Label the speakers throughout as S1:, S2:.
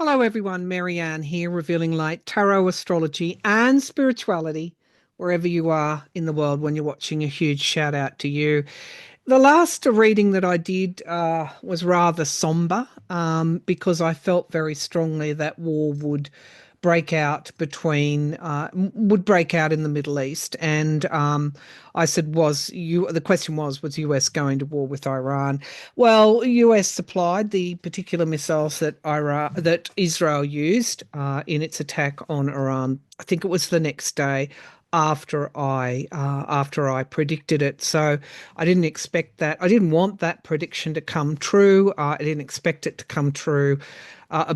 S1: Hello, everyone. Maryann here, revealing light, tarot, astrology, and spirituality wherever you are in the world when you're watching. A huge shout out to you. The last reading that I did was rather somber because I felt very strongly that war would break out in the Middle East, and I said, the question was US going to war with Iran? Well, US supplied the particular missiles that Israel used in its attack on Iran. I think it was the next day after I predicted it. So I didn't expect that. I didn't want that prediction to come true. I didn't expect it to come true,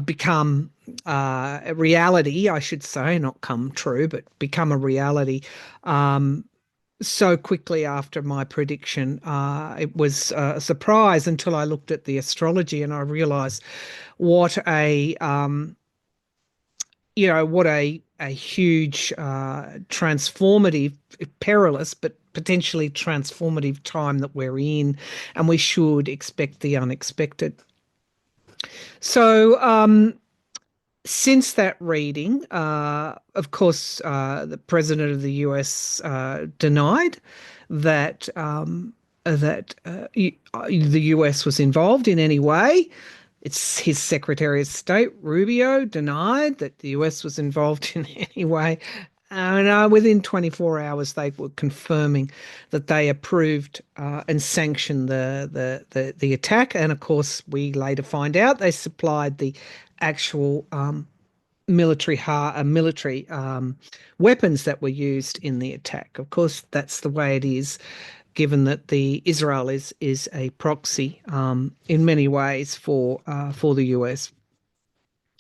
S1: become a reality, I should say, not come true, but become a reality so quickly after my prediction. It was a surprise until I looked at the astrology and I realized what a huge transformative, perilous, but potentially transformative time that we're in, and we should expect the unexpected. So, since that reading, of course, the president of the US denied that the US was involved in any way. It's his Secretary of State, Rubio, denied that the US was involved in any way. And within 24 hours, they were confirming that they approved and sanctioned the attack. And of course, we later find out they supplied the actual military weapons that were used in the attack. Of course, that's the way it is, given that the Israel is a proxy in many ways for the US.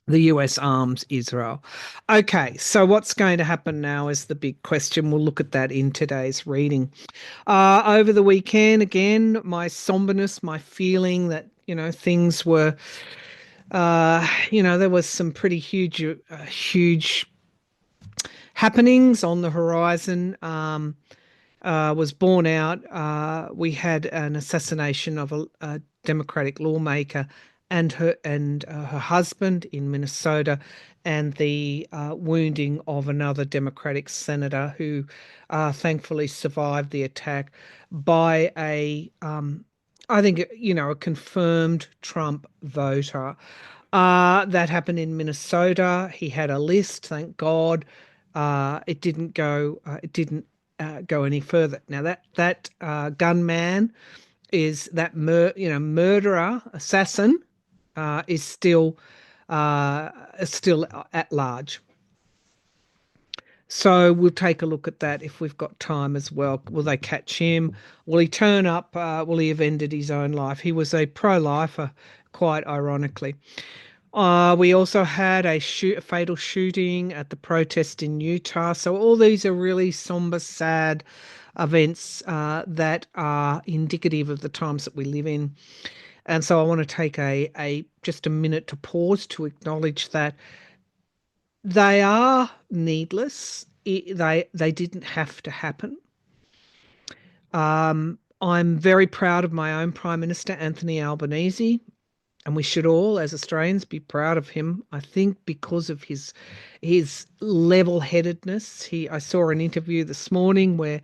S1: The US arms Israel. Okay, so what's going to happen now is the big question. We'll look at that in today's reading. Over the weekend, again, my somberness, my feeling that, things were, there was some pretty huge happenings on the horizon. Was borne out. We had an assassination of a Democratic lawmaker and her husband in Minnesota, and the wounding of another Democratic senator who thankfully survived the attack by I think, a confirmed Trump voter. That happened in Minnesota. He had a list, thank God. It didn't go. It didn't go any further. Now that gunman murderer, assassin, is still at large. So we'll take a look at that if we've got time as well. Will they catch him? Will he turn up? Will he have ended his own life? He was a pro-lifer, quite ironically. We also had a fatal shooting at the protest in Utah. So all these are really somber, sad events that are indicative of the times that we live in. And so I want to take just a minute to pause to acknowledge that they are needless. They didn't have to happen. I'm very proud of my own Prime Minister, Anthony Albanese, and we should all, as Australians, be proud of him. I think because of his level-headedness. I saw an interview this morning where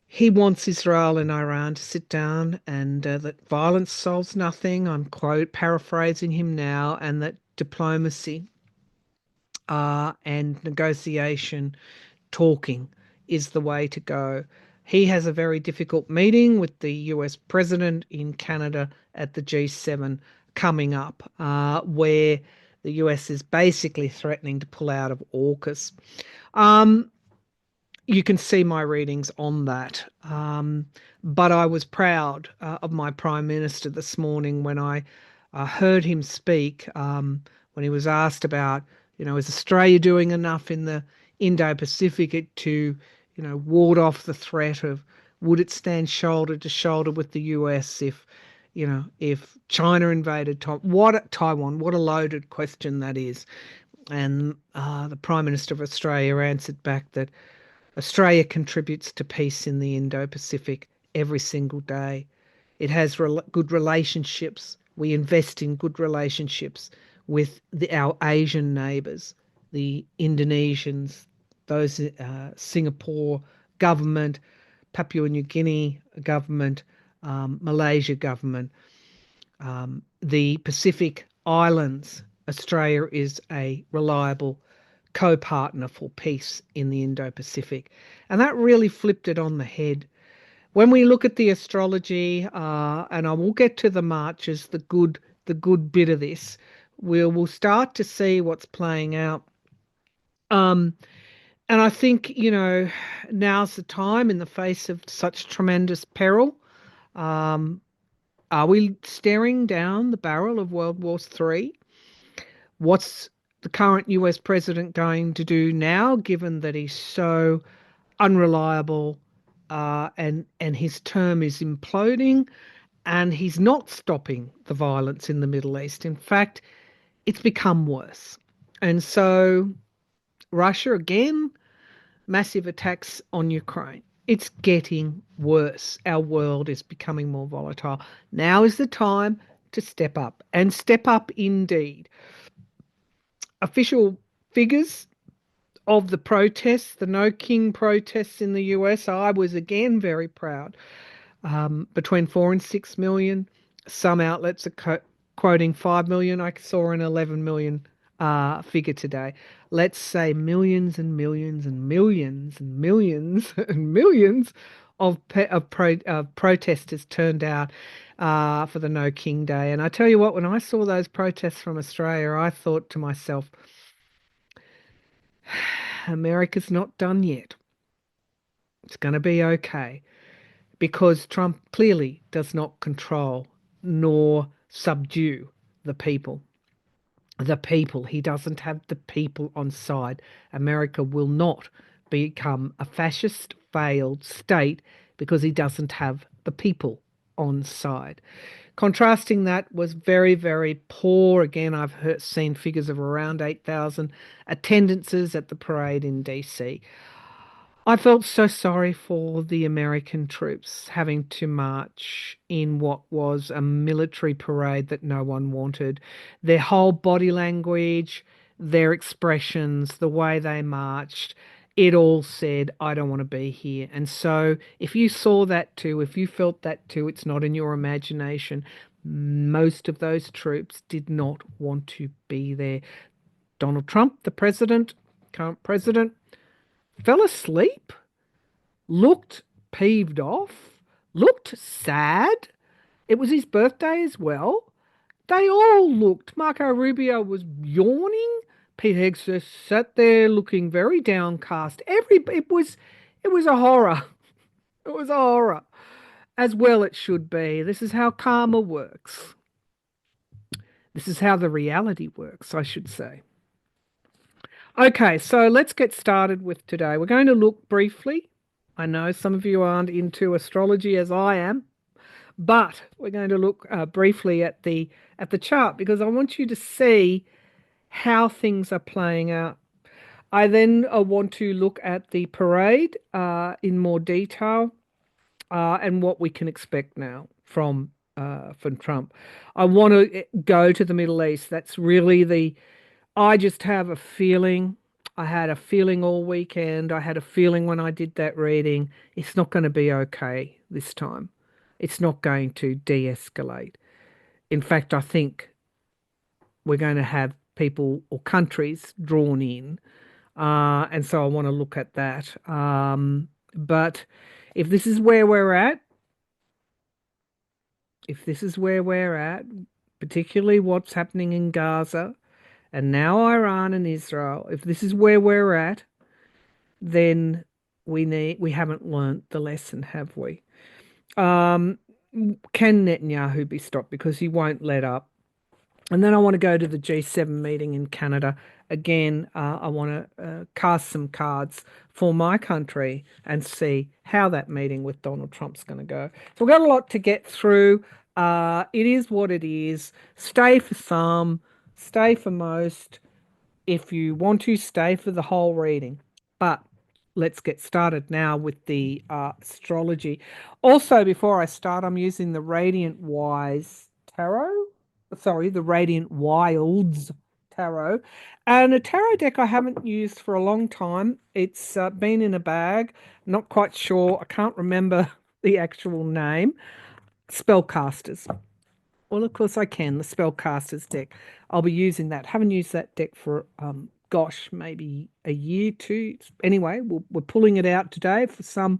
S1: he wants Israel and Iran to sit down, and that violence solves nothing. I'm paraphrasing him now, and that diplomacy and negotiation, talking, is the way to go. He has a very difficult meeting with the US president in Canada at the G7 coming up, where the US is basically threatening to pull out of AUKUS. You can see my readings on that. But I was proud of my Prime Minister this morning when I heard him speak, when he was asked about, is Australia doing enough in the Indo-Pacific to, ward off the threat of, would it stand shoulder to shoulder with the US if China invaded Taiwan? What a loaded question that is. And the Prime Minister of Australia answered back that Australia contributes to peace in the Indo-Pacific every single day. It has good relationships. We invest in good relationships with our Asian neighbours, the Indonesians, those Singapore government, Papua New Guinea government, Malaysia government, the Pacific Islands. Australia is a reliable co-partner for peace in the Indo-Pacific, and that really flipped it on the head. When we look at the astrology, and I will get to the marches, the good bit of this, we'll start to see what's playing out. Um, and I think, now's the time in the face of such tremendous peril. Um, are we staring down the barrel of World War III? What's the current US president going to do now, given that he's so unreliable, and his term is imploding, and he's not stopping the violence in the Middle East? In fact, it's become worse. And so Russia again, massive attacks on Ukraine. It's getting worse. Our world is becoming more volatile. Now is the time to step up, and step up indeed. Official figures of the protests, the No King protests in the US, I was again very proud. Between 4 and 6 million. Some outlets are quoting 5 million. I saw an 11 million figure today. Let's say millions and millions and millions and millions and millions of protesters turned out for the No King Day. And I tell you what, when I saw those protests from Australia, I thought to myself, America's not done yet. It's going to be okay, because Trump clearly does not control nor subdue the people. The people, he doesn't have the people on side. America will not become a fascist failed state because he doesn't have the people on side. Contrasting that was very, very poor. Again, seen figures of around 8,000 attendances at the parade in DC. I felt so sorry for the American troops having to march in what was a military parade that no one wanted. Their whole body language, their expressions, the way they marched, it all said, I don't want to be here. And so, if you saw that too, if you felt that too, it's not in your imagination. Most of those troops did not want to be there. Donald Trump, the president, current president, fell asleep, looked peeved off, looked sad. It was his birthday as well. They all looked. Marco Rubio was yawning. Pete Hegseth sat there looking very downcast. It was a horror. It was a horror. As well it should be. This is how karma works. This is how the reality works, I should say. Okay, so let's get started with today. We're going to look briefly. I know some of you aren't into astrology as I am, but we're going to look briefly at the chart, because I want you to see how things are playing out. I then want to look at the parade in more detail, and what we can expect now from Trump. I want to go to the Middle East. That's really I just have a feeling. I had a feeling all weekend. I had a feeling when I did that reading. It's not going to be okay this time. It's not going to de-escalate. In fact, I think we're going to have people or countries drawn in. And so I want to look at that. But if this is where we're at, particularly what's happening in Gaza, and now Iran and Israel, if this is where we're at, then we haven't learnt the lesson, have we? Um, can Netanyahu be stopped? Because he won't let up. And then I want to go to the G7 meeting in Canada. Again, I want to cast some cards for my country and see how that meeting with Donald Trump's going to go. So we've got a lot to get through. It is what it is. Stay for some, stay for most. If you want to, stay for the whole reading. But let's get started now with the astrology. Also, before I start, I'm using the Radiant Wise Tarot sorry, the Radiant Wilds tarot, and a tarot deck I haven't used for a long time. It's been in a bag, not quite sure. I can't remember the actual name. Spellcasters. Well, of course I can. The Spellcasters deck. I'll be using that. Haven't used that deck for gosh, maybe a year, two. Anyway, we're pulling it out today for some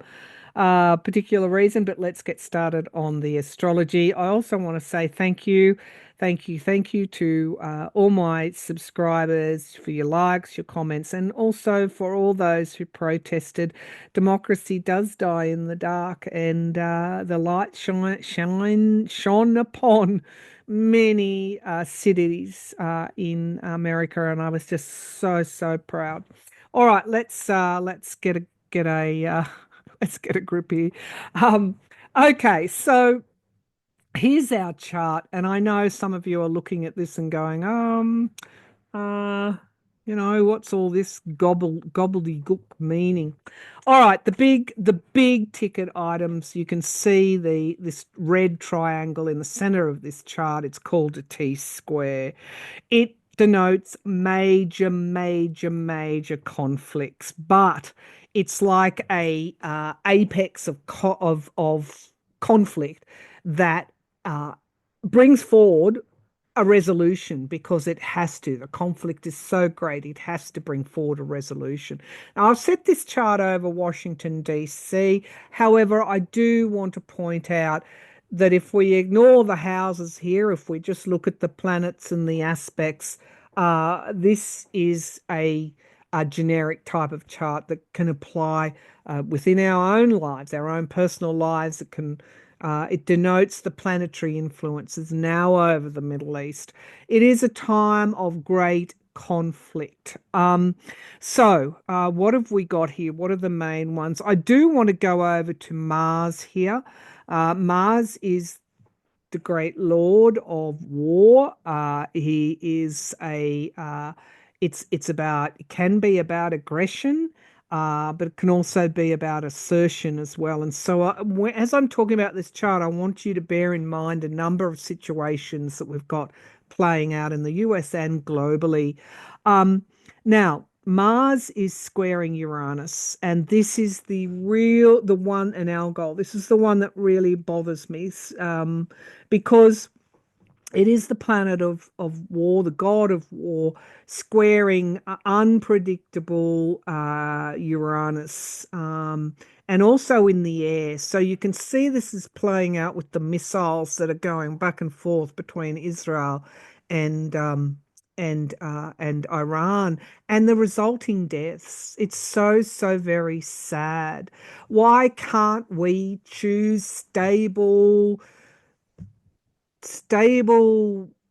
S1: particular reason, but let's get started on the astrology. I also want to say thank you to all my subscribers for your likes, your comments, and also for all those who protested. Democracy does die in the dark, and the light shone upon many cities in America, and I was just so proud. All right, let's get a let's get a grip here. Um, okay, so here's our chart, and I know some of you are looking at this and going, uh, what's all this gobbledygook meaning? All right, the big ticket items. You can see this red triangle in the center of this chart. It's called a T-square. It denotes major conflicts, but it's like a apex of conflict that uh, brings forward a resolution because it has to. The conflict is so great, it has to bring forward a resolution. Now, I've set this chart over Washington, D.C. However, I do want to point out that if we ignore the houses here, if we just look at the planets and the aspects, this is a generic type of chart that can apply within our own lives, our own personal lives. It denotes the planetary influences now over the Middle East. It is a time of great conflict. What have we got here? What are the main ones? I do want to go over to Mars here. Mars is the great lord of war. He is it can be about aggression, but it can also be about assertion as well. And so, as I'm talking about this chart, I want you to bear in mind a number of situations that we've got playing out in the US and globally. Now, Mars is squaring Uranus, and this is the one in our goal. This is the one that really bothers me, because it is the planet of war, the god of war, squaring unpredictable Uranus, and also in the air. So you can see this is playing out with the missiles that are going back and forth between Israel and and Iran, and the resulting deaths. It's so very sad. Why can't we choose stable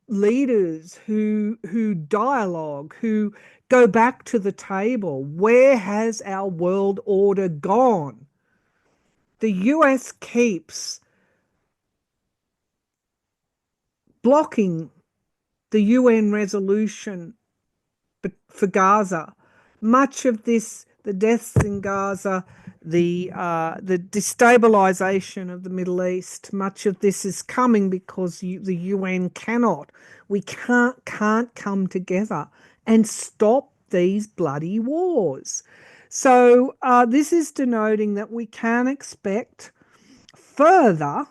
S1: leaders who dialogue, who go back to the table? Where has our world order gone? The US keeps blocking the UN resolution for Gaza. Much of this, the deaths in Gaza, the destabilization of the Middle East, much of this is coming because the UN we can't come together and stop these bloody wars. So this is denoting that we can expect further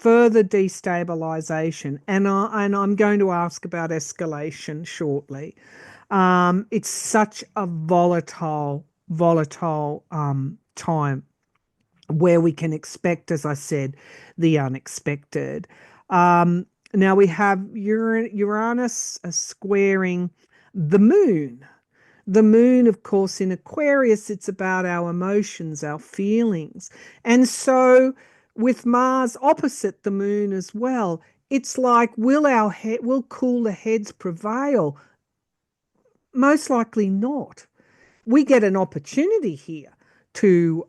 S1: destabilization, and I'm going to ask about escalation shortly. It's such a volatile time where we can expect, as I said, the unexpected. Now we have Uranus squaring the moon. The moon, of course, in Aquarius, it's about our emotions, our feelings. And so with Mars opposite the moon as well, it's like, will cooler heads prevail? Most likely not. We get an opportunity here to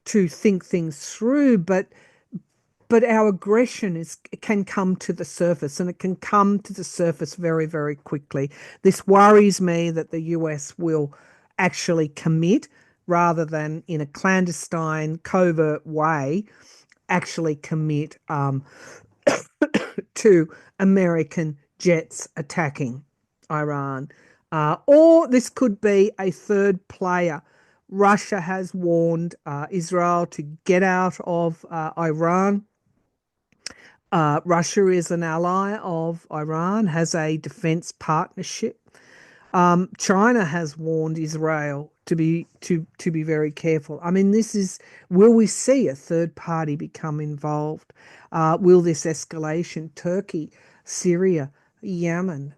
S1: think things through, but our aggression can come to the surface, and it can come to the surface very quickly. This worries me that the US will actually commit, rather than in a clandestine, covert way, actually commit to American jets attacking Iran. Or this could be a third player. Russia has warned Israel to get out of Iran. Russia is an ally of Iran, has a defense partnership. China has warned Israel to be very careful. I mean, will we see a third party become involved? Will this escalation? Turkey, Syria, Yemen,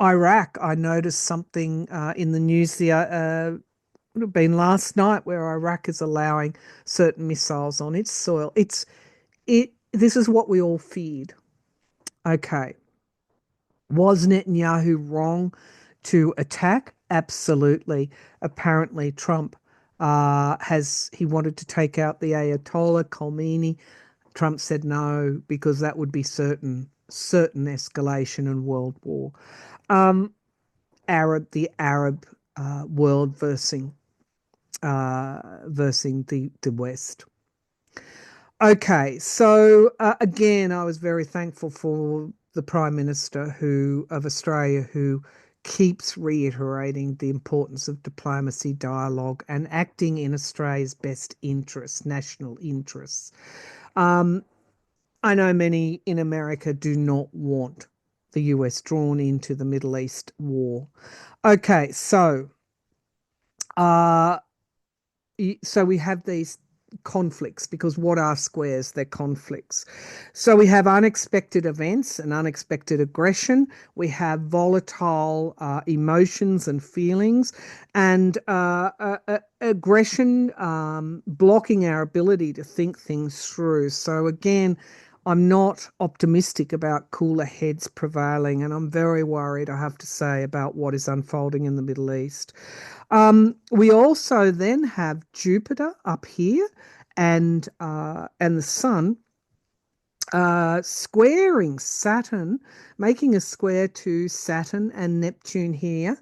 S1: Iraq. I noticed something in the news would have been last night where Iraq is allowing certain missiles on its soil. This is what we all feared. Okay. Was Netanyahu wrong to attack? Absolutely. Apparently, Trump he wanted to take out the Ayatollah Khomeini. Trump said no because that would be certain escalation and world war. The Arab world versing the West. Okay, so again, I was very thankful for the Prime Minister of Australia, who keeps reiterating the importance of diplomacy, dialogue, and acting in Australia's best interests, national interests. I know many in America do not want the US drawn into the Middle East war. Okay, so we have these conflicts, because what are squares? They're conflicts. So we have unexpected events and unexpected aggression. We have volatile emotions and feelings, and aggression blocking our ability to think things through. So again, I'm not optimistic about cooler heads prevailing, and I'm very worried, I have to say, about what is unfolding in the Middle East. We also then have Jupiter up here and the Sun squaring Saturn, making a square to Saturn and Neptune here.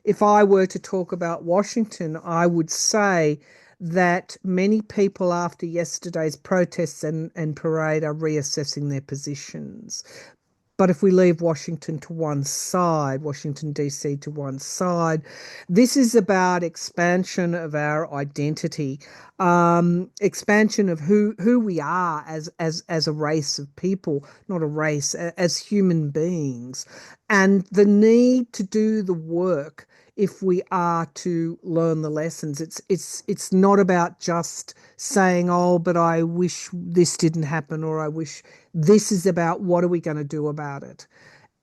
S1: If I were to talk about Washington, I would say that many people after yesterday's protests and parade are reassessing their positions. But if we leave Washington to one side, Washington, D.C. to one side, this is about expansion of our identity, expansion of who we are as a race of people, not a race, as human beings, and the need to do the work if we are to learn the lessons. It's not about just saying, oh, but I wish this didn't happen, or I wish. This is about what are we going to do about it.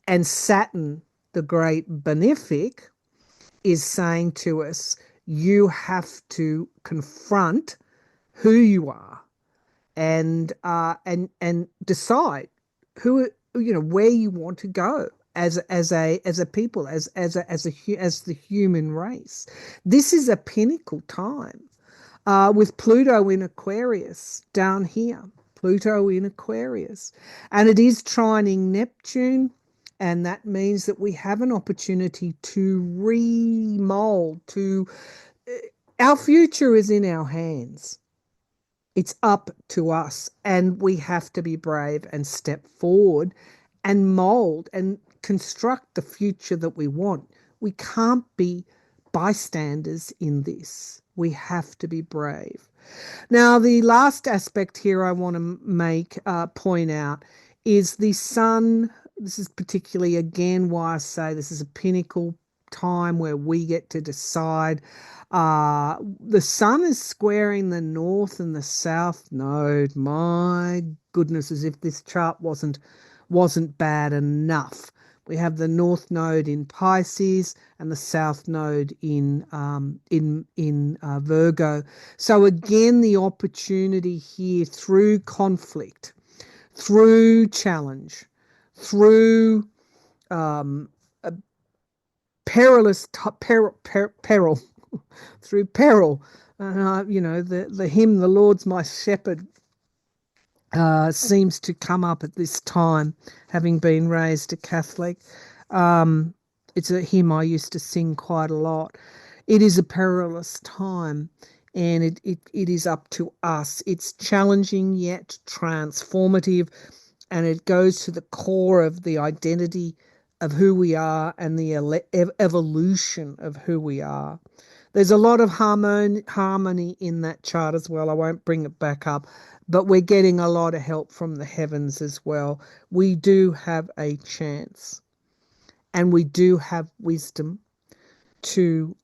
S1: And Saturn, the great benefic, is saying to us, you have to confront who you are and decide where you want to go as a people, as the human race. This is a pinnacle time with Pluto in Aquarius down here. Pluto in Aquarius, and it is trining Neptune, and that means that we have an opportunity to remold. Our future is in our hands. It's up to us, and we have to be brave and step forward and mold and construct the future that we want. We can't be bystanders in this. We have to be brave. Now, the last aspect here I want to point out is the Sun. This is particularly, again, why I say this is a pinnacle time where we get to decide. The Sun is squaring the North and the South node. My goodness, as if this chart wasn't bad enough. We have the North Node in Pisces and the South Node in Virgo. So again, the opportunity here through conflict, through challenge, through perilous peril, through peril. The hymn, "The Lord's My Shepherd," seems to come up at this time, having been raised a Catholic. It's a hymn I used to sing quite a lot. It is a perilous time. and it is up to us. It's challenging yet transformative, and it goes to the core of the identity of who we are and the evolution of who we are. There's a lot of harmony in that chart as well. I won't bring it back up, but we're getting a lot of help from the heavens as well. We do have a chance, and we do have wisdom to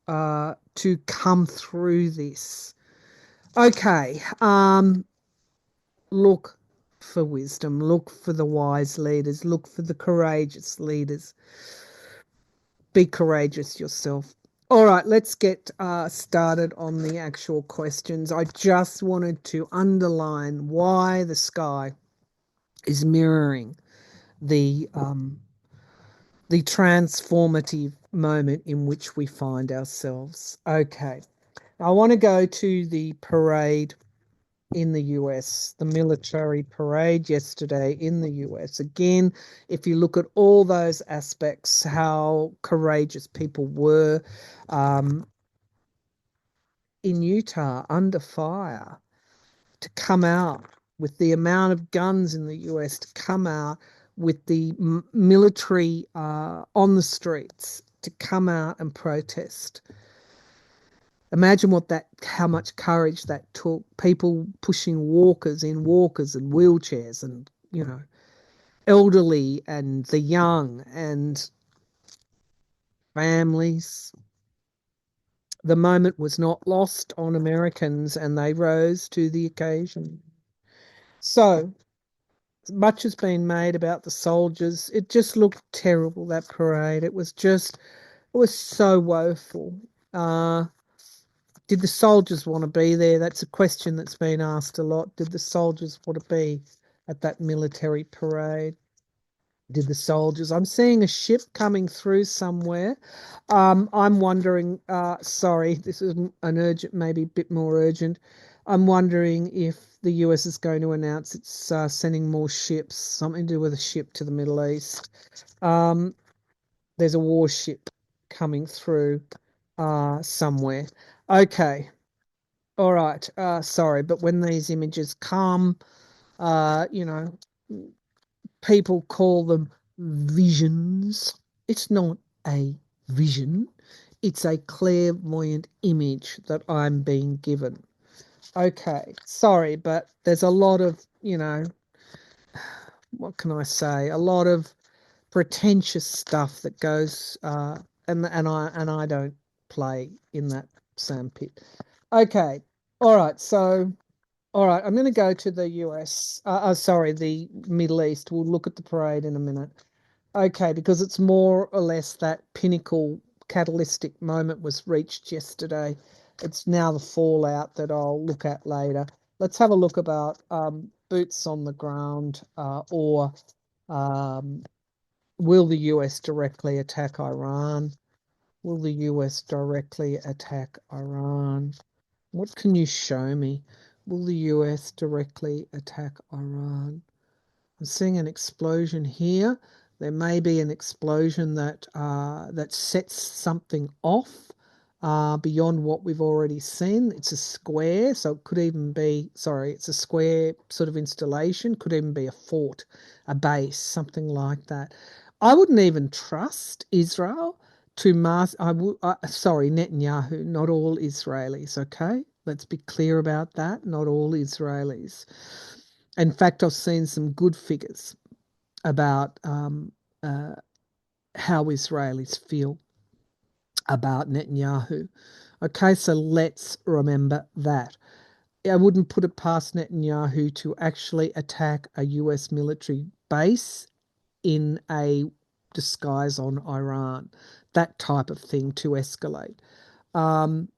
S1: come through this. Okay, look for wisdom, look for the wise leaders, look for the courageous leaders. Be courageous yourself. All right, let's get started on the actual questions. I just wanted to underline why the sky is mirroring the transformative moment in which we find ourselves. Okay, I want to go to the parade in the US, the military parade yesterday in the US. Again, if you look at all those aspects, how courageous people were um, in Utah under fire to come out with the amount of guns in the US, to come out with the military on the streets, to come out and protest. Imagine how much courage that took. People pushing walkers in walkers and wheelchairs, and elderly and the young and families. The moment was not lost on Americans, and they rose to the occasion. So much has been made about the soldiers. It just looked terrible, that parade. It was so woeful. Uh, Did the soldiers want to be there? That's a question that's been asked a lot. Did the soldiers want to be at that military parade? Did the soldiers? I'm seeing a ship coming through somewhere. I'm wondering, sorry, this is an urgent, maybe a bit more urgent. I'm wondering if the US is going to announce it's sending more ships, something to do with a ship to the Middle East. Um, there's a warship coming through somewhere. Okay. All right. Sorry, but when these images come, uh, you know, people call them visions. It's not a vision. It's a clairvoyant image that I'm being given. Okay. Sorry, but there's a lot of, what can I say? A lot of pretentious stuff that goes, and I don't play in that sandpit. Okay. All right. So. All right, I'm going to go to the US. Sorry, the Middle East. We'll look at the parade in a minute. Okay, because it's more or less that pinnacle catalytic moment was reached yesterday. It's now the fallout that I'll look at later. Let's have a look about boots on the ground, or um, will the US directly attack Iran? Will the US directly attack Iran? What can you show me? Will the US directly attack Iran? I'm seeing an explosion here. There may be an explosion that sets something off beyond what we've already seen. It's a square, so it could even be, sorry, it's a square sort of installation, could even be a fort, a base, something like that. I wouldn't even trust Israel to sorry, Netanyahu, not all Israelis, okay? Let's be clear about that. Not all Israelis. In fact, I've seen some good figures about uh, how Israelis feel about Netanyahu. Okay, so let's remember that. I wouldn't put it past Netanyahu to actually attack a US military base in a disguise on Iran, that type of thing to escalate. Um,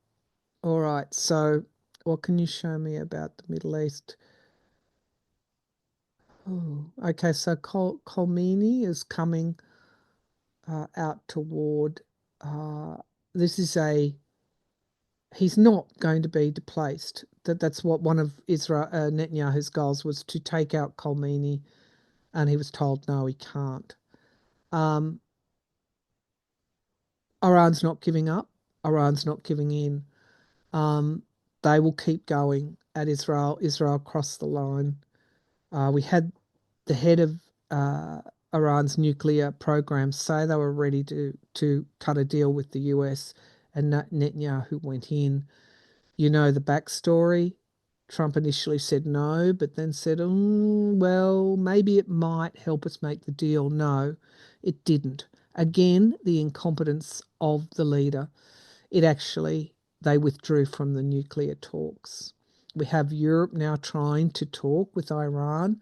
S1: all right, so what can you show me about the Middle East? Oh, okay, so Khomeini is coming out toward. Uh, this is a. He's not going to be displaced. That's what one of Israel Netanyahu's goals was, to take out Khomeini, and he was told no, he can't. Um, Iran's not giving up. Iran's not giving in. Um, they will keep going at Israel. Israel crossed the line. We had the head of Iran's nuclear program say they were ready to cut a deal with the US, and Netanyahu went in. You know the backstory. Trump initially said no, but then said, well, maybe it might help us make the deal. No, it didn't. Again, the incompetence of the leader. It actually, they withdrew from the nuclear talks. We have Europe now trying to talk with Iran,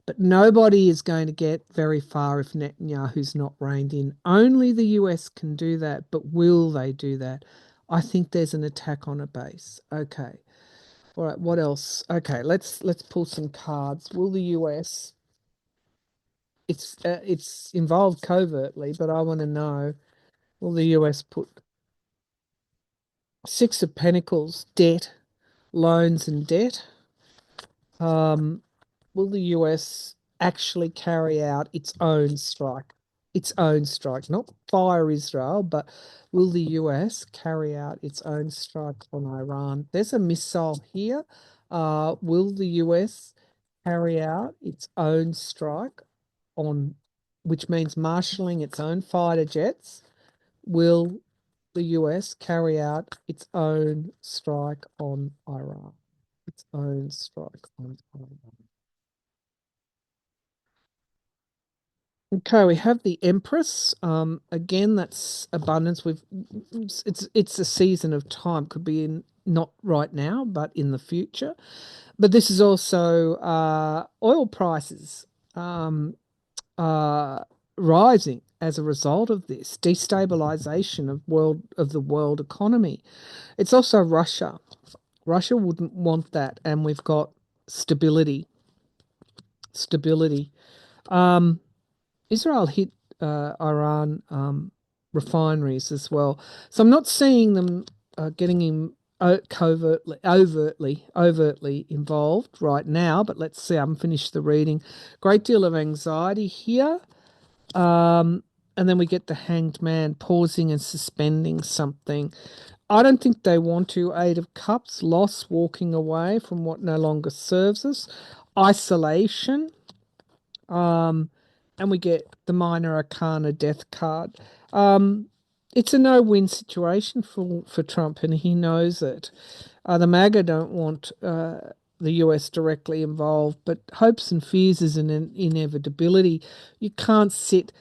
S1: but nobody is going to get very far if Netanyahu's not reined in. Only the US can do that, but will they do that? I think there's an attack on a base. Okay. All right, what else? Okay, let's pull some cards. Will the US, it's involved covertly, but I want to know, will the US put Six of Pentacles, debt, loans and debt? Um, will the US actually carry out its own strike? Its own strike, not fire Israel, but will the US carry out its own strike on Iran? There's a missile here. Will the US carry out its own strike on, which means marshalling its own fighter jets? Will the US carry out its own strike on Iran? Its own strike on Iran. Okay, we have the Empress. Again, that's abundance. It's a season of time. Could be in not right now, but in the future. But this is also oil prices uh, rising as a result of this destabilization of the world economy. It's also Russia. Russia wouldn't want that, and we've got stability. Stability. Um, Israel hit Iran refineries as well. So I'm not seeing them getting in overtly involved right now. But let's see. I haven't finished the reading. Great deal of anxiety here. And then we get the Hanged Man pausing and suspending something. I don't think they want to. Eight of Cups, loss, walking away from what no longer serves us, isolation. Um, and we get the Minor Arcana Death card. It's a no-win situation for Trump, and he knows it. The MAGA don't want the US directly involved, but hopes and fears is an inevitability. You can't sit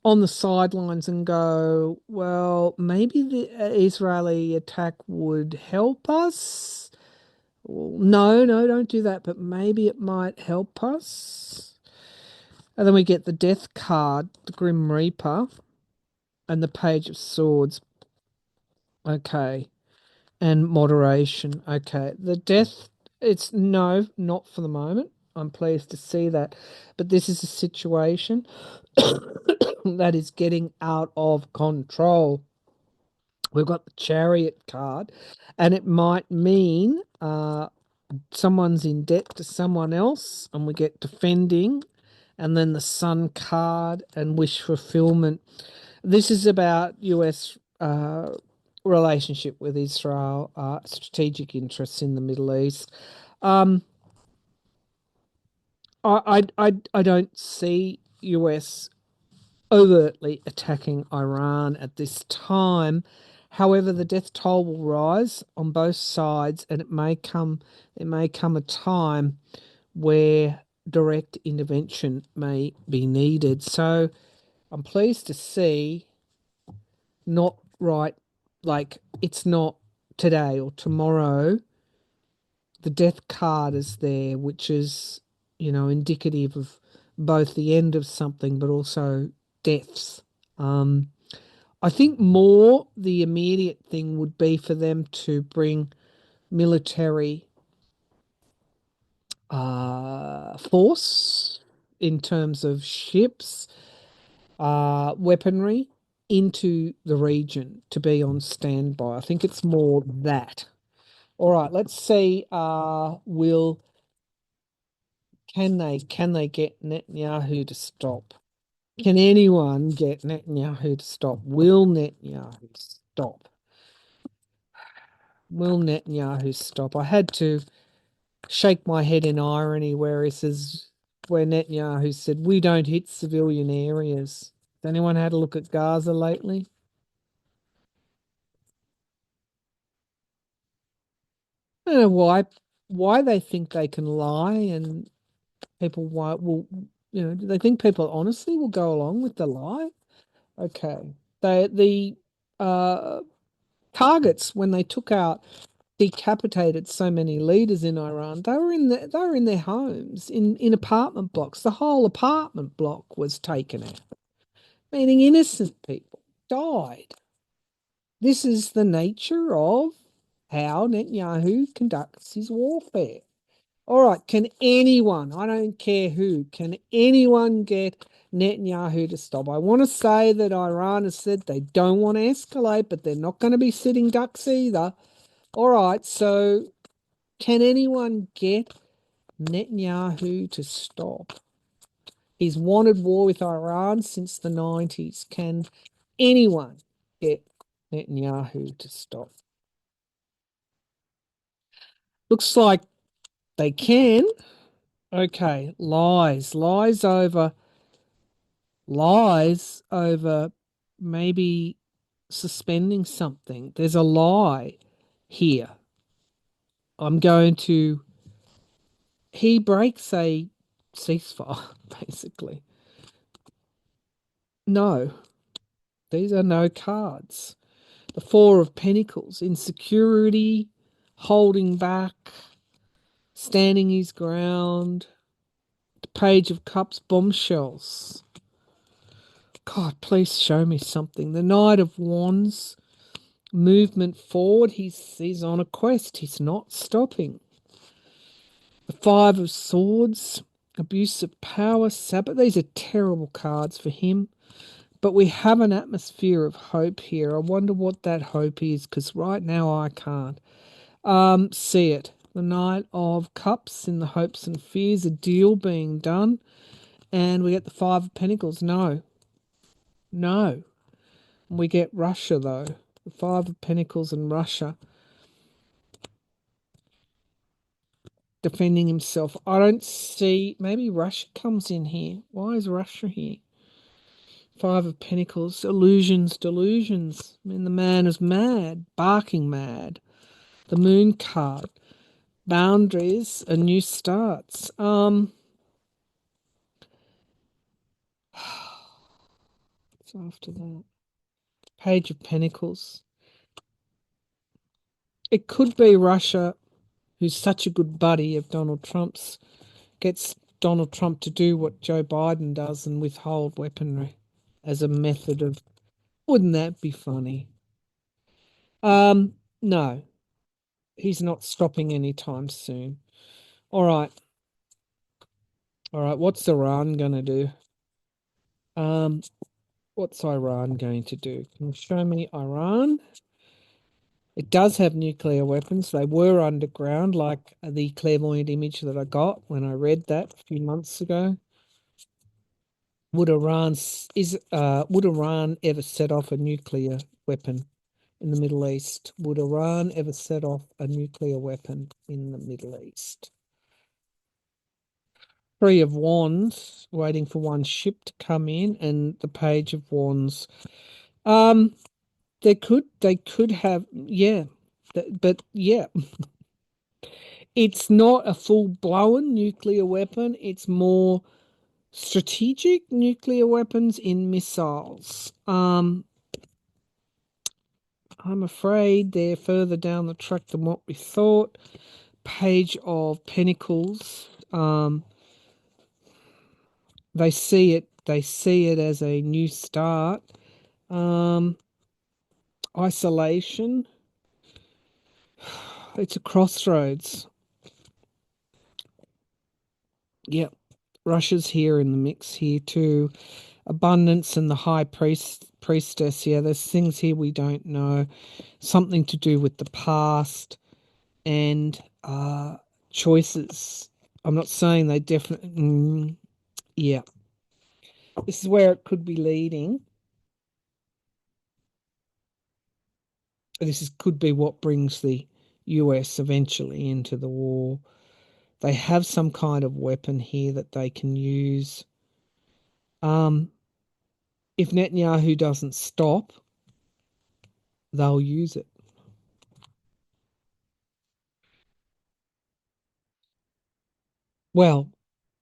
S1: on the sidelines and go, well, maybe the Israeli attack would help us. No, no, don't do that, but maybe it might help us. And then we get the Death card, the Grim Reaper, and the Page of Swords. Okay. And moderation. Okay. The Death, it's no, not for the moment. I'm pleased to see that. But this is a situation that is getting out of control. We've got the Chariot card, and it might mean someone's in debt to someone else, and we get defending, and then the Sun card and wish fulfillment. This is about US relationship with Israel, strategic interests in the Middle East. I don't see US overtly attacking Iran at this time. However, the death toll will rise on both sides, and there may come a time where direct intervention may be needed. So I'm pleased to see, not right, like it's not today or tomorrow. The death card is there, which is, indicative of both the end of something but also deaths. I think more the immediate thing would be for them to bring military force in terms of ships, weaponry into the region to be on standby. I think it's more that. All right, let's see. Will can they get Netanyahu to stop? Can anyone get Netanyahu to stop? Will Netanyahu stop? Will Netanyahu stop? I had to shake my head in irony where he says, where Netanyahu said, we don't hit civilian areas. Has anyone had a look at Gaza lately? I don't know why they think they can lie and people why will do they think people honestly will go along with the lie? Okay. The uh targets when they took out decapitated so many leaders in Iran, they were in their homes, in apartment blocks. The whole apartment block was taken out, meaning innocent people died. This is the nature of how Netanyahu conducts his warfare. All right, can anyone, I don't care who, can anyone get Netanyahu to stop? I want to say that Iran has said they don't want to escalate, but they're not going to be sitting ducks either. All right, so can anyone get Netanyahu to stop? He's wanted war with Iran since the 90s. Can anyone get Netanyahu to stop? Looks like they can. Okay, lies over maybe suspending something. There's a lie here. I'm going to, he breaks a ceasefire, basically. No, these are no cards. The Four of Pentacles, insecurity, holding back, standing his ground. The Page of Cups, bombshells. God, please show me something. The Knight of Wands, movement forward. He's on a quest. He's not stopping. The Five of Swords, abuse of power, Sabbath. These are terrible cards for him. But we have an atmosphere of hope here. I wonder what that hope is, because right now I can't see it. The Knight of Cups in the hopes and fears, a deal being done. And we get the Five of Pentacles. No. No. We get Russia, though. The Five of Pentacles and Russia defending himself. I don't see. Maybe Russia comes in here. Why is Russia here? Five of Pentacles, illusions, delusions. I mean, the man is mad, barking mad. The Moon card, boundaries and new starts. So after that, Page of Pentacles. It could be Russia, who's such a good buddy of Donald Trump's, gets Donald Trump to do what Joe Biden does and withhold weaponry as a method of. Wouldn't that be funny? No, he's not stopping anytime soon. All right. All right, what's Iran gonna do? Um, what's Iran going to do? Can you show me Iran? It does have nuclear weapons. They were underground, like the clairvoyant image that I got when I read that a few months ago. Would Iran ever set off a nuclear weapon in the Middle East? Would Iran ever set off a nuclear weapon in the Middle East? Three of Wands, waiting for one ship to come in, and the Page of Wands. Um, they could have, yeah, but yeah, it's not a full-blown nuclear weapon. It's more strategic nuclear weapons in missiles. I'm afraid they're further down the track than what we thought. Page of Pentacles. They see it as a new start. Isolation. It's a crossroads. Yep. Russia's here in the mix here too. Abundance and the priestess. Yeah, there's things here we don't know. Something to do with the past and choices. I'm not saying they definitely. Yeah, this is where it could be leading. Could be what brings the US eventually into the war. They have some kind of weapon here that they can use. Um, if Netanyahu doesn't stop, they'll use it. Well,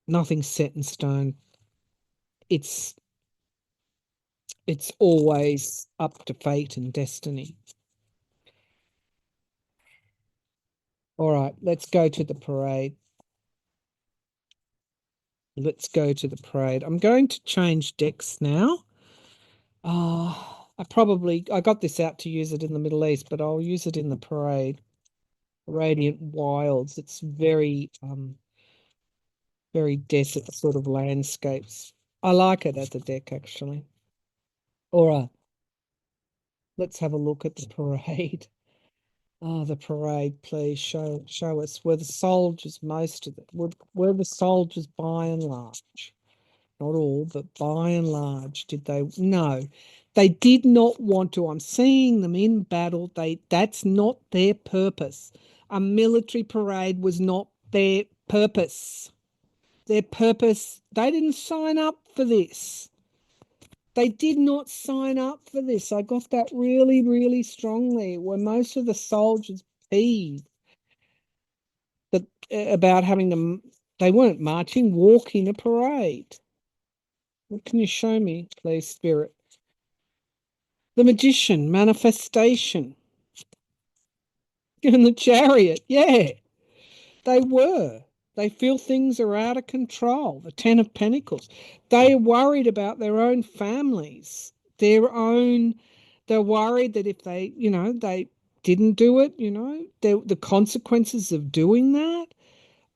S1: nothing's set in stone. It's it's always up to fate and destiny. All right, let's go to the parade. Let's go to the parade. I'm going to change decks now. I got this out to use it in the Middle East, but I'll use it in the parade. Radiant Wilds. It's very desert sort of landscapes. I like it as a deck actually. All right, let's have a look at the parade. Oh, the parade, please show us where the soldiers, most of it, were the soldiers by and large, not all, but by and large, did they? No, they did not want to. I'm seeing them in battle. That's not their purpose. A military parade was not their purpose. Their purpose, they didn't sign up for this. They did not sign up for this. I got that really, really strongly. Where most of the soldiers peeved that about having them, they weren't marching, walking a parade. What can you show me, please, Spirit? The magician, manifestation, and the chariot. Yeah, they were. They feel things are out of control. The Ten of Pentacles. They are worried about their own families, their own. They're worried that if they didn't do it, the consequences of doing that.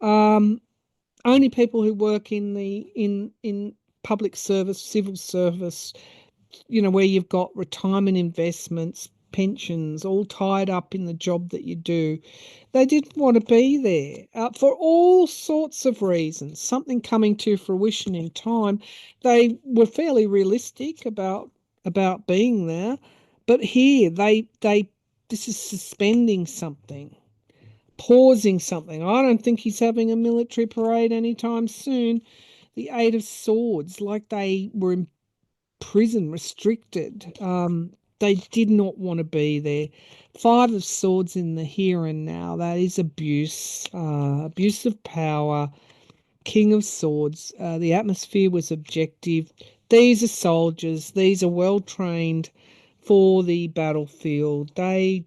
S1: Um, Only people who work in public service, civil service, where you've got retirement investments, pensions, all tied up in the job that you do. They didn't want to be there for all sorts of reasons. Something coming to fruition in time. They were fairly realistic about being there, but here they this is suspending something, pausing something. I don't think he's having a military parade anytime soon. The Eight of Swords, like they were in prison, restricted. They did not want to be there. Five of Swords in the here and now. That is abuse, abuse of power. King of Swords. The atmosphere was objective. These are soldiers. These are well trained for the battlefield. They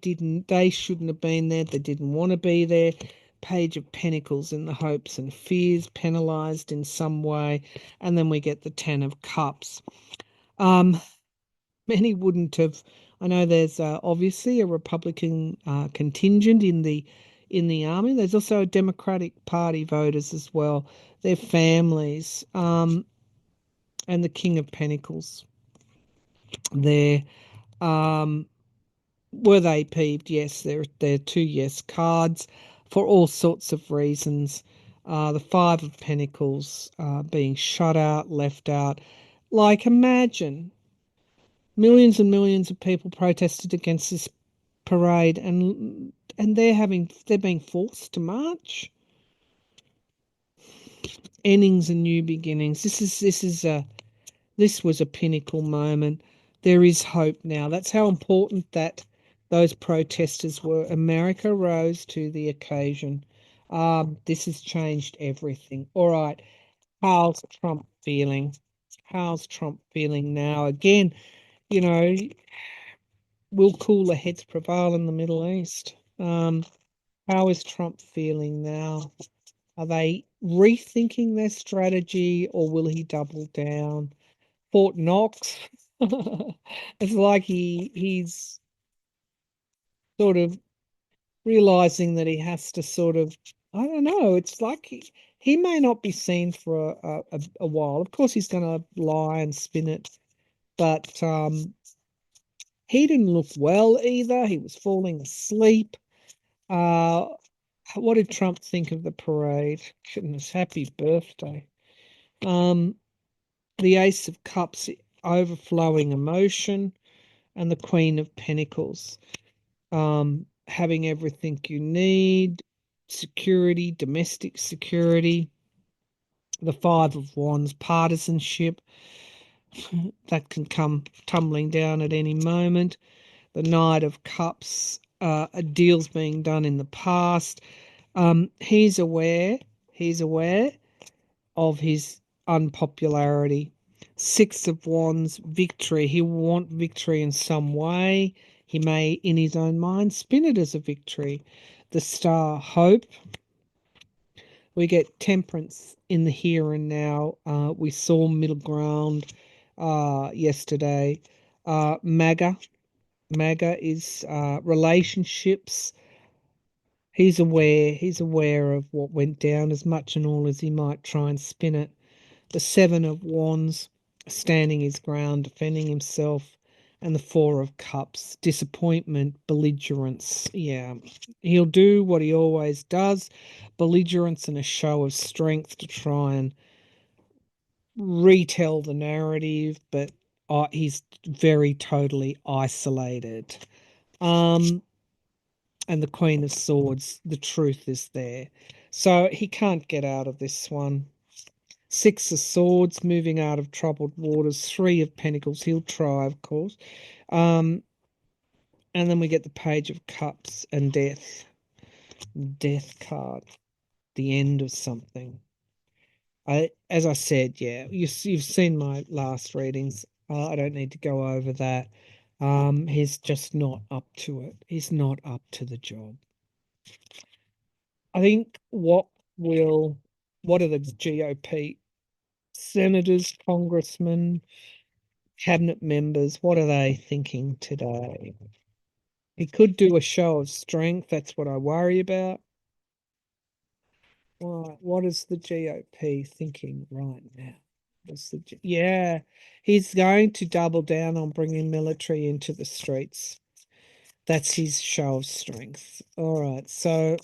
S1: shouldn't have been there. They didn't want to be there. Page of Pentacles in the hopes and fears, penalized in some way. And then we get the Ten of Cups. Um, Many wouldn't have. I know there's obviously a Republican contingent in the army. There's also Democratic Party voters as well. Their families, and the King of Pentacles. There, were they peeved? Yes, they're two yes cards for all sorts of reasons. The Five of Pentacles being shut out, left out. Like imagine millions and millions of people protested against this parade, and they're being forced to march. Endings and new beginnings. This was a pinnacle moment. There is hope now. That's how important that those protesters were. America rose to the occasion. This has changed everything. All right. How's Trump feeling? How's Trump feeling now? Again, you know, will cooler heads prevail in the Middle East? How is Trump feeling now? Are they rethinking their strategy or will he double down? Fort Knox. It's like he's sort of realizing that he has to sort of, I don't know, it's like he may not be seen for a while. Of course, he's going to lie and spin it, but he didn't look well either. He was falling asleep. Uh, what did Trump think of the parade? Goodness, happy birthday. Um, the Ace of Cups, overflowing emotion, and the Queen of Pentacles. having everything you need, security, domestic security. The Five of Wands, partisanship, that can come tumbling down at any moment. The Knight of Cups, deals being done in the past. He's aware of his unpopularity. Six of Wands, victory. He will want victory in some way. He may, in his own mind, spin it as a victory. The Star, hope. We get temperance in the here and now. We saw middle ground yesterday. MAGA. MAGA is relationships. He's aware of what went down as much and all as he might try and spin it. The Seven of Wands, standing his ground, defending himself. And the Four of Cups, disappointment, belligerence. Yeah, he'll do what he always does, belligerence and a show of strength to try and retell the narrative, but he's very totally isolated. And the Queen of Swords, the truth is there. So he can't get out of this one. Six of Swords, moving out of troubled waters. Three of Pentacles, he'll try, of course. And then we get the Page of Cups and Death. Death card. The end of something. As I said, yeah, you've seen my last readings. I don't need to go over that. He's just not up to it. He's not up to the job. I think what are the GOP senators, congressmen, cabinet members, what are they thinking today? He could do a show of strength. That's what I worry about. What is the GOP thinking right now? Yeah, he's going to double down on bringing military into the streets. That's his show of strength. All right, so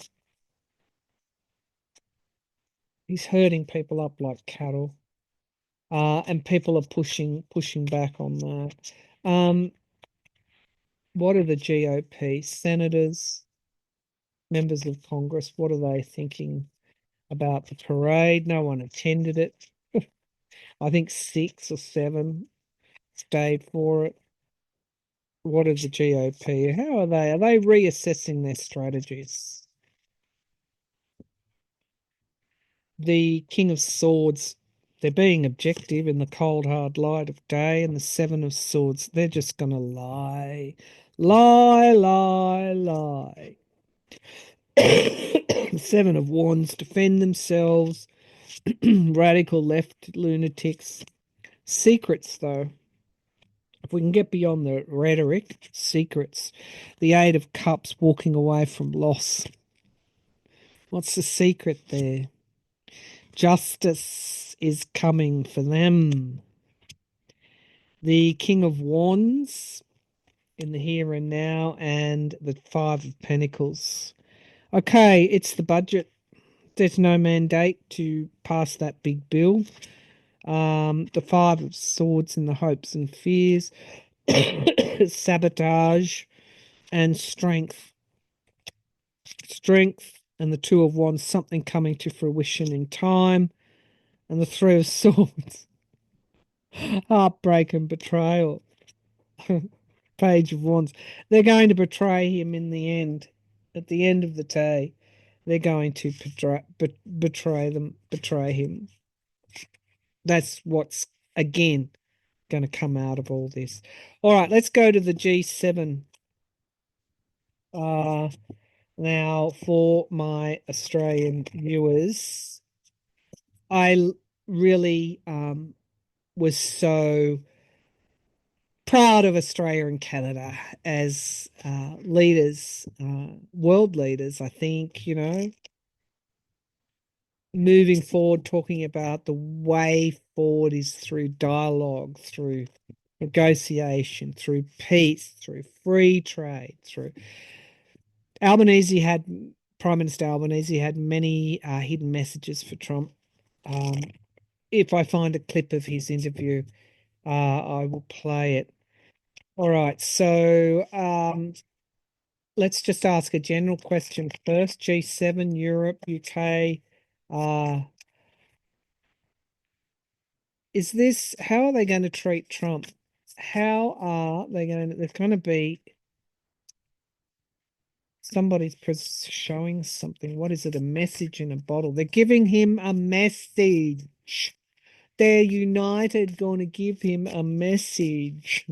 S1: he's herding people up like cattle, and people are pushing back on that. What are the GOP senators, members of Congress? What are they thinking about the parade? No one attended it. I think 6 or 7 stayed for it. What is the GOP? How are they? Are they reassessing their strategies? The King of Swords, they're being objective in the cold, hard light of day, and the Seven of Swords, they're just going to lie. Lie, lie, lie. The Seven of Wands, defend themselves. Radical left lunatics. Secrets, though. If we can get beyond the rhetoric, secrets. The Eight of Cups, walking away from loss. What's the secret there? Justice is coming for them. The King of Wands in the here and now, and the Five of Pentacles. Okay, it's the budget. There's no mandate to pass that big bill. The Five of Swords in the hopes and fears. Sabotage and strength. Strength and the Two of Wands, something coming to fruition in time. And the Three of Swords, heartbreak and betrayal. Page of Wands, they're going to betray him in the end. At the end of the day, they're going to betray him. That's what's, again, going to come out of all this. All right, let's go to the G7. Now, for my Australian viewers, I really was so proud of Australia and Canada as leaders, world leaders. I think, moving forward, talking about the way forward is through dialogue, through negotiation, through peace, through free trade, through Prime Minister Albanese had many hidden messages for Trump. If I find a clip of his interview, I will play it. All right, so let's just ask a general question first. G7, Europe, UK. How are they going to treat Trump? How are they going to, there's going to be somebody's showing something. What is it? A message in a bottle. They're giving him a message. They're united, going to give him a message.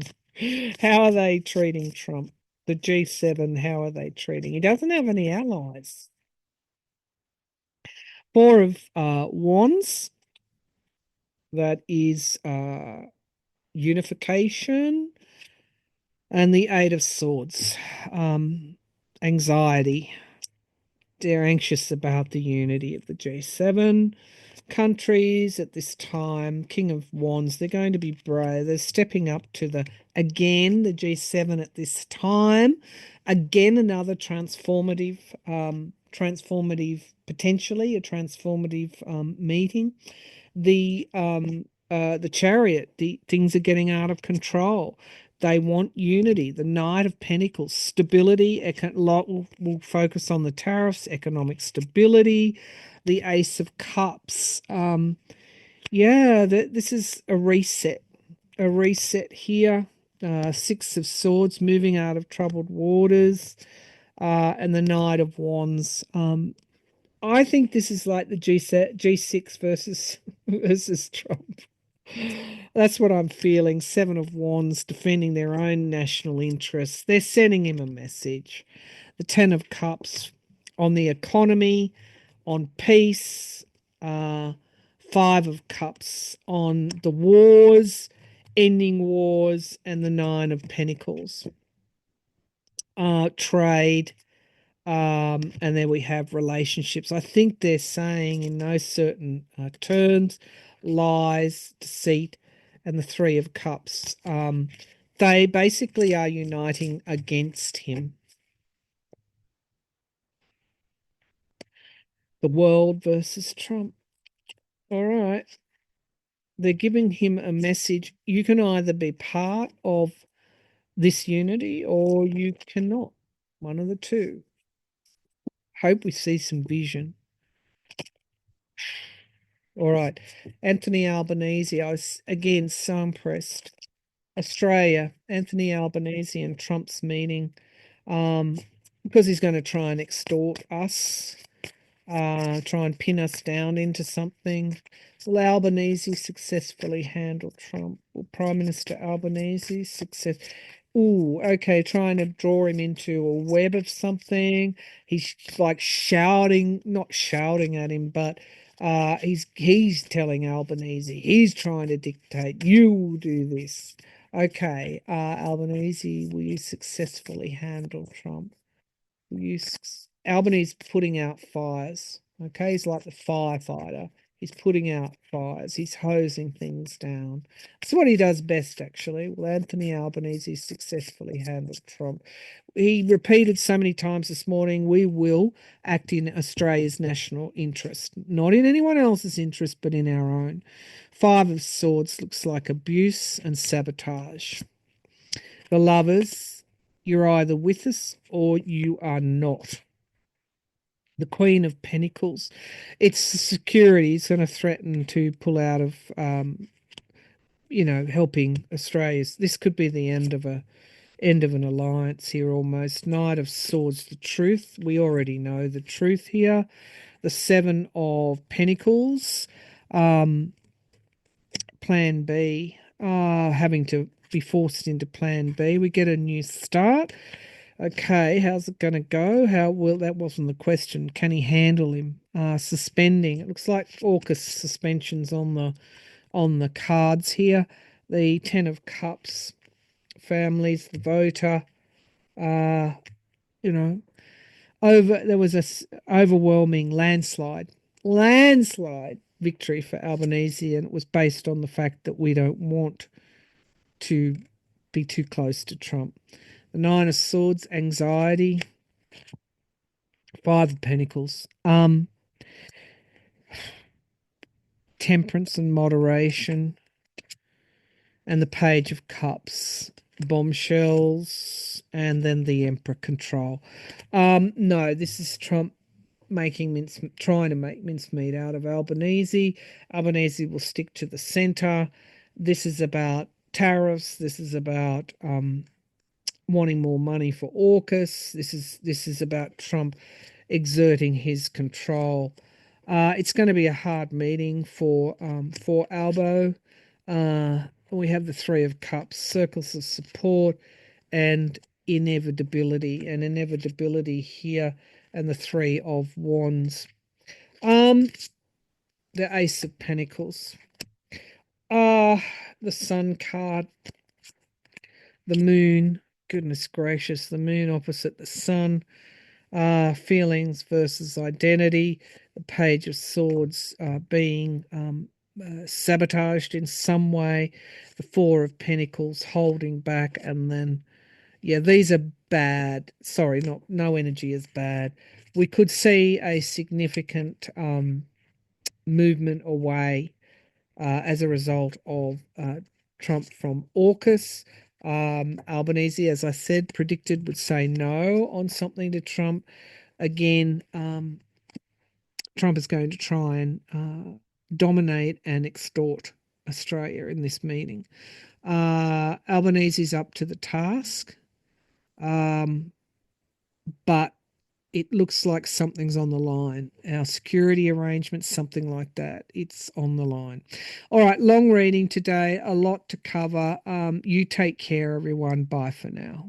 S1: How are they treating Trump? The G7, how are they treating? He doesn't have any allies. Four of Wands, that is unification, and the Eight of Swords, anxiety. They're anxious about the unity of the G7 countries at this time. King of Wands, they're going to be brave. They're stepping up to the G7 at this time. Again, another transformative, potentially a transformative meeting. The Chariot, things are getting out of control. They want unity. The Knight of Pentacles, stability. We'll focus on the tariffs, economic stability. The Ace of Cups. This is a reset. A reset here. Six of Swords, moving out of troubled waters. And the Knight of Wands. I think this is like the G6 versus Trump. That's what I'm feeling. Seven of Wands, defending their own national interests. They're sending him a message. The Ten of Cups, on the economy, on peace. Five of Cups, on the wars, ending wars, and the Nine of Pentacles. Trade. And then we have relationships. I think they're saying in no certain terms, lies, deceit, and the Three of Cups. They basically are uniting against him. The world versus Trump. All right. They're giving him a message. You can either be part of this unity or you cannot. One of the two. Hope we see some vision. All right. Anthony Albanese, I was again so impressed. Australia, Anthony Albanese and Trump's meeting, because he's going to try and extort us, try and pin us down into something. Will Albanese successfully handle Trump? Will Prime Minister Albanese success? Ooh, okay, trying to draw him into a web of something. He's like shouting, not shouting at him, but he's telling Albanese, he's trying to dictate, you will do this. Okay, Albanese, will you successfully handle Trump? Albanese putting out fires. Okay, he's like the firefighter. He's putting out fires. He's hosing things down. That's what he does best, actually. Well, Anthony Albanese successfully handled Trump. He repeated so many times this morning, we will act in Australia's national interest, not in anyone else's interest, but in our own. Five of Swords looks like abuse and sabotage. The Lovers, you're either with us or you are not. The Queen of Pentacles, it's security. It's going to threaten to pull out of, helping Australia's. This could be the end of an alliance here almost. Knight of Swords, the truth. We already know the truth here. The Seven of Pentacles, Plan B, having to be forced into Plan B. We get a new start. Okay, how's it going to go? That wasn't the question. Can he handle him? Suspending. It looks like AUKUS suspensions on the cards here. The Ten of Cups, families, the voter. There was a overwhelming landslide victory for Albanese, and it was based on the fact that we don't want to be too close to Trump. The Nine of Swords, anxiety. Five of Pentacles, temperance and moderation, and the Page of Cups, bombshells and then the Emperor control. No, this is Trump trying to make mincemeat out of Albanese. Albanese will stick to the center. This is about tariffs. This is about wanting more money for AUKUS. This is about Trump exerting his control. It's going to be a hard meeting for Albo. We have the Three of Cups, circles of support, and inevitability. And inevitability here, and the Three of Wands. The Ace of Pentacles. The Sun card. The Moon. Goodness gracious, the Moon opposite the Sun. Feelings versus identity. The Page of Swords being sabotaged in some way. The Four of Pentacles holding back, and then these are bad. Sorry, no energy is bad. We could see a significant movement away as a result of Trump from AUKUS. Albanese, as I said, predicted would say no on something to Trump. Again, Trump is going to try and dominate and extort Australia in this meeting. Albanese is up to the task, but it looks like something's on the line. Our security arrangements, something like that. It's on the line. All right, long reading today, a lot to cover. You take care, everyone. Bye for now.